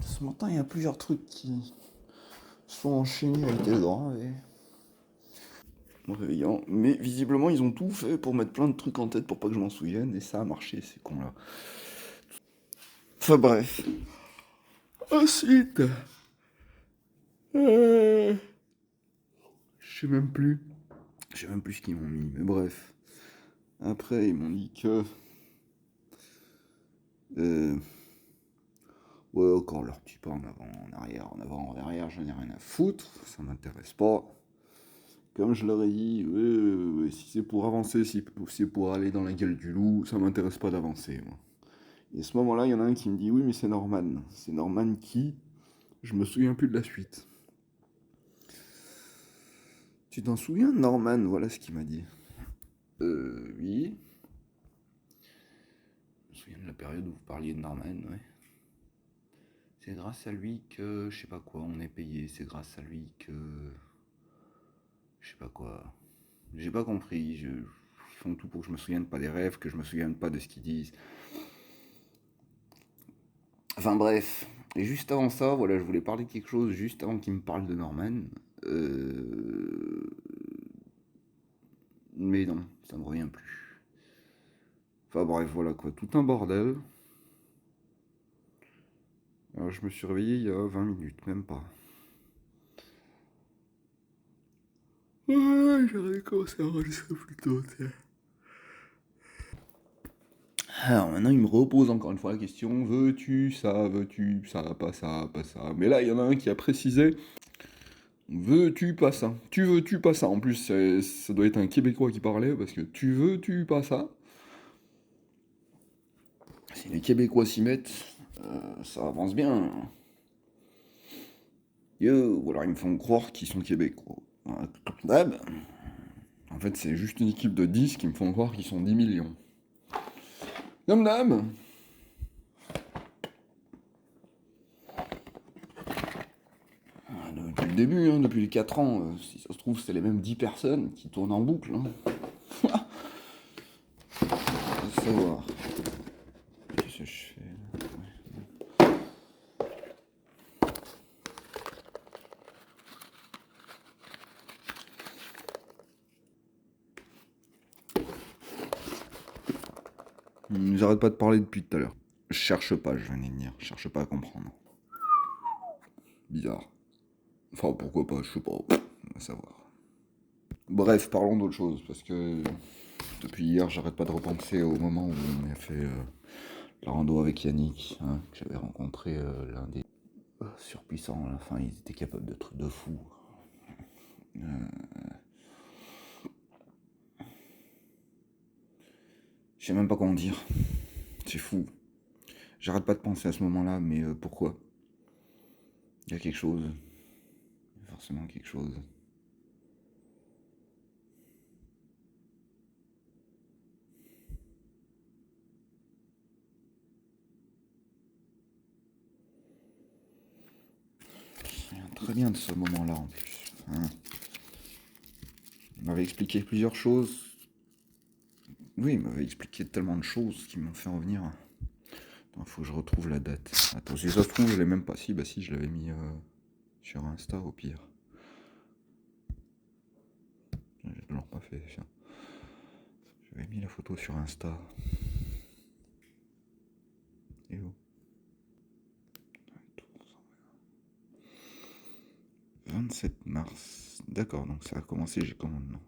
Ce matin, il y a plusieurs trucs qui sont enchaînés avec des graves en me réveillant. Mais visiblement, ils ont tout fait pour mettre plein de trucs en tête pour pas que je m'en souvienne. Et ça a marché, ces cons-là. Enfin bref. Ensuite, je sais même plus. Je sais même plus ce qu'ils m'ont mis. Mais bref. Après, ils m'ont dit que... Euh, ouais, encore leur petit pas en avant, en arrière, en avant, en arrière, j'en ai rien à foutre. Ça m'intéresse pas. Comme je leur ai dit, ouais, si c'est pour avancer, si c'est pour aller dans la gueule du loup, ça m'intéresse pas d'avancer, moi. Et à ce moment-là, il y en a un qui me dit, oui, mais c'est Norman. C'est Norman qui? Je me souviens plus de la suite. Tu t'en souviens, Norman? Voilà ce qu'il m'a dit. Oui. Je me souviens de la période où vous parliez de Norman, ouais. C'est grâce à lui que, je sais pas quoi, on est payé. C'est grâce à lui que... Je sais pas quoi. J'ai pas compris. Ils font tout pour que je me souvienne pas des rêves, que je me souvienne pas de ce qu'ils disent. Enfin bref. Et juste avant ça, voilà, je voulais parler de quelque chose juste avant qu'il me parle de Norman. Mais non, ça me revient plus. Enfin bref, voilà quoi, tout un bordel. Alors, je me suis réveillé il y a 20 minutes, même pas. Ouais, j'aurais commencé à ranger ça plus tôt, tiens. Alors maintenant, il me repose encore une fois la question, veux-tu ça, pas ça, pas ça. Mais là, il y en a un qui a précisé, veux-tu pas ça? Tu veux-tu pas ça? En plus, ça doit être un Québécois qui parlait, parce que tu veux-tu pas ça? Si les Québécois s'y mettent, ça avance bien. Yo, ou alors ils me font croire qu'ils sont Québécois. D'hab. En fait, c'est juste une équipe de 10 qui me font croire qu'ils sont 10 millions. Dame dame. Depuis le début, hein, depuis les 4 ans, si ça se trouve, c'est les mêmes 10 personnes qui tournent en boucle. Hein. Faut savoir. Qu'est-ce que je fais là? J'arrête pas de parler depuis tout à l'heure. Je cherche pas, je venais de dire. Je cherche pas à comprendre. Bizarre. Enfin, pourquoi pas, je sais pas. On va savoir. Bref, parlons d'autre chose, parce que depuis hier, j'arrête pas de repenser au moment où on a fait la rando avec Yannick, hein, que j'avais rencontré l'un des surpuissants à la fin, ils étaient capables de trucs de fou. Je sais même pas comment dire. C'est fou. J'arrête pas de penser à ce moment-là, mais pourquoi? Il y a quelque chose. Il y a forcément quelque chose. Je me souviens très bien de ce moment-là en plus. Hein. Il m'avait expliqué plusieurs choses. Oui, il m'avait expliqué tellement de choses qui m'ont fait revenir. Il faut que je retrouve la date. Attends, si ça se trouve, je l'ai même pas. Si, bah si, je l'avais mis sur Insta au pire. J'ai toujours pas fait ça. J'avais mis la photo sur Insta. Et où? 27 mars. D'accord, donc ça a commencé, j'ai commandé. Non.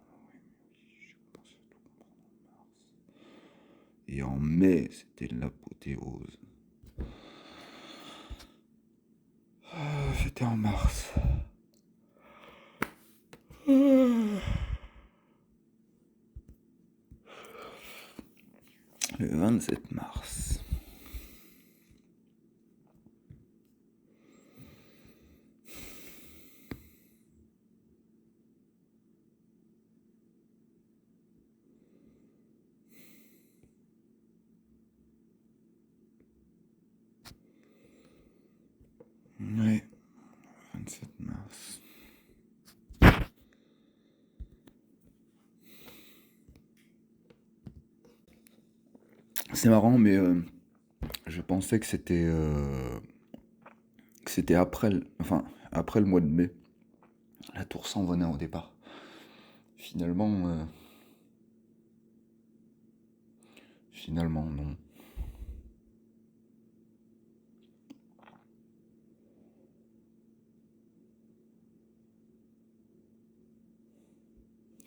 Et en mai, c'était l'apothéose. C'était en mars. Le 27 mars. Ouais, 27 mars. C'est marrant, mais je pensais que c'était c'était après le mois de mai. La tour s'en venait au départ. Finalement, non.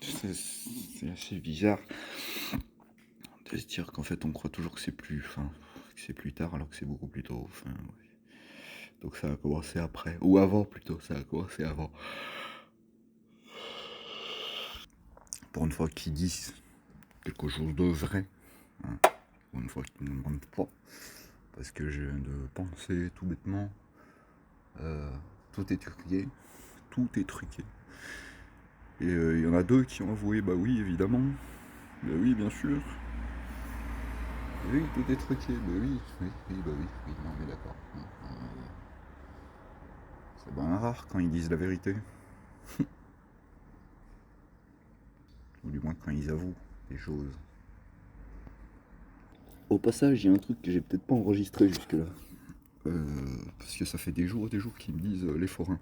C'est assez bizarre de se dire qu'en fait on croit toujours que que c'est plus tard alors que c'est beaucoup plus tôt. Enfin, ouais. Donc ça a commencé après, ou avant plutôt, ça a commencé avant. Pour une fois qu'ils disent quelque chose de vrai, hein, pour une fois qu'ils ne mentent pas, parce que je viens de penser tout bêtement, tout est truqué, tout est truqué. Et il y en a deux qui ont avoué, bah oui, évidemment, bah oui, bien sûr. Oui, tout est truqué, bah oui, bah oui, non mais d'accord. C'est bien rare quand ils disent la vérité. Ou du moins quand ils avouent des choses. Au passage, il y a un truc que j'ai peut-être pas enregistré jusque-là. Parce que ça fait des jours qu'ils me disent les forains.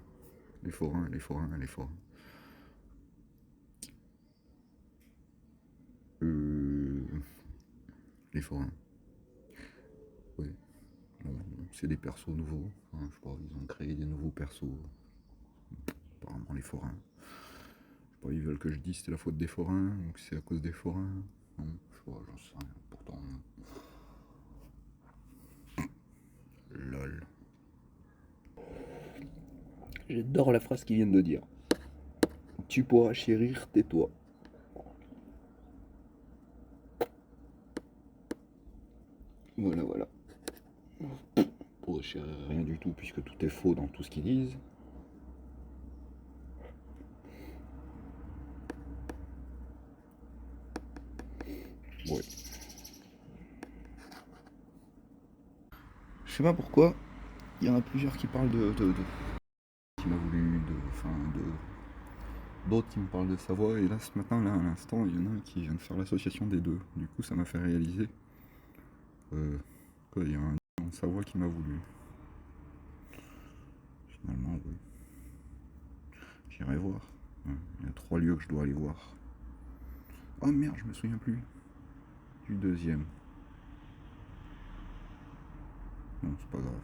Les forains, les forains, les forains. Euh, les forains. Oui. Bon, c'est des persos nouveaux. Hein, je sais pas, ils ont créé des nouveaux persos. Apparemment les forains. Je sais pas, ils veulent que je dise c'est la faute des forains, ou que c'est à cause des forains. Non, je sais pas, j'en sais rien. Pourtant. Lol. J'adore la phrase qu'ils viennent de dire. Tu pourras chérir, tais-toi. Voilà, voilà. Pour chérir rien du tout, puisque tout est faux dans tout ce qu'ils disent. Ouais. Je sais pas pourquoi, il y en a plusieurs qui parlent qui m'a voulu, d'autres qui me parlent de Savoie, et là ce matin, là à l'instant, il y en a un qui vient de faire l'association des deux. Du coup, ça m'a fait réaliser qu'il y a un en Savoie qui m'a voulu. Finalement, oui. J'irai voir. Ouais, il y a 3 lieux que je dois aller voir. Oh merde, je me souviens plus du deuxième. Non, c'est pas grave.